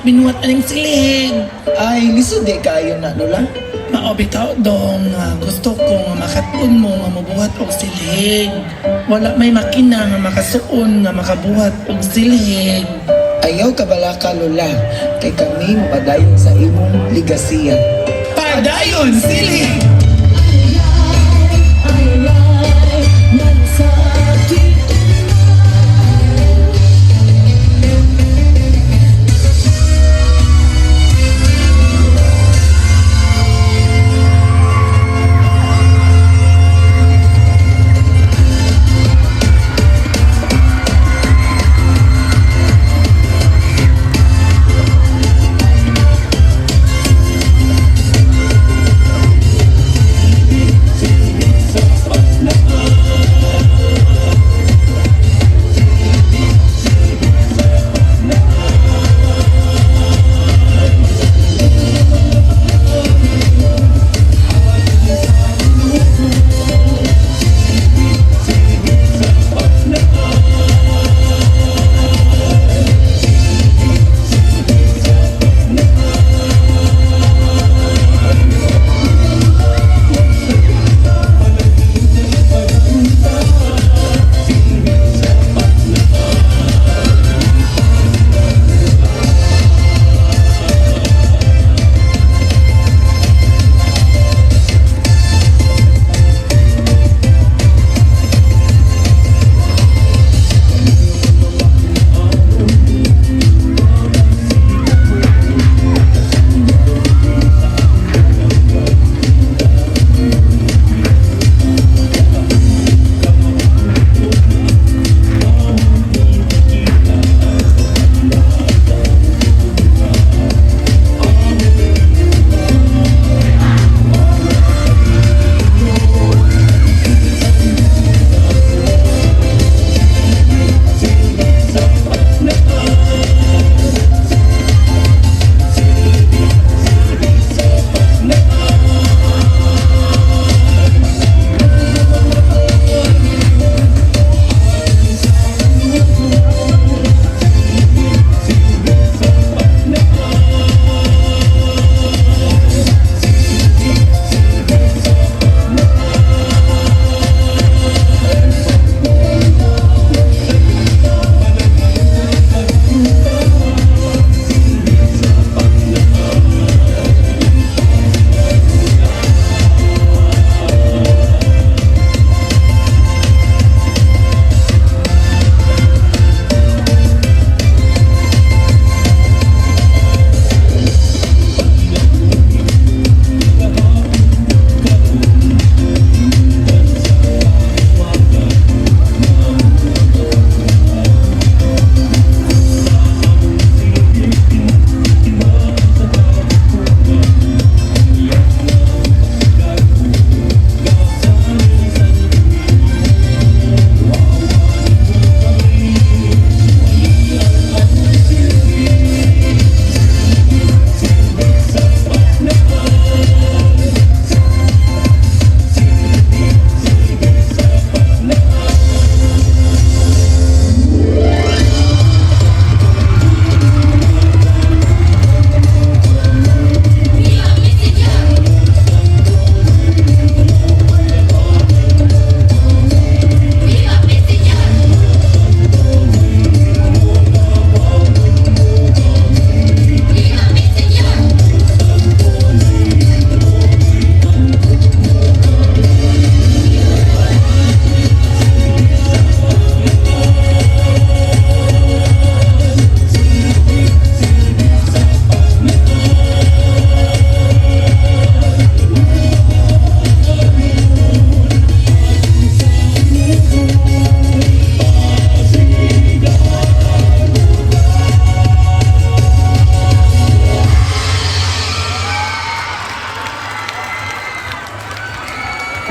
binuhat aning Silhig. Ay, lisod di kayo na, Lola. Mao bitaw dong gusto ko nga makatun mo nga mabuhat og Silhig. Wala may makina nga makasuon nga makabuhat og Silhig. Ayaw ka bala ka, Lola. Kay kami mapadayon sa imong ligasiya. Padayon Silhig!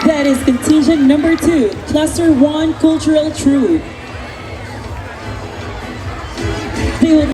That is contingent number 2, Cluster 1 Cultural Troupe. They will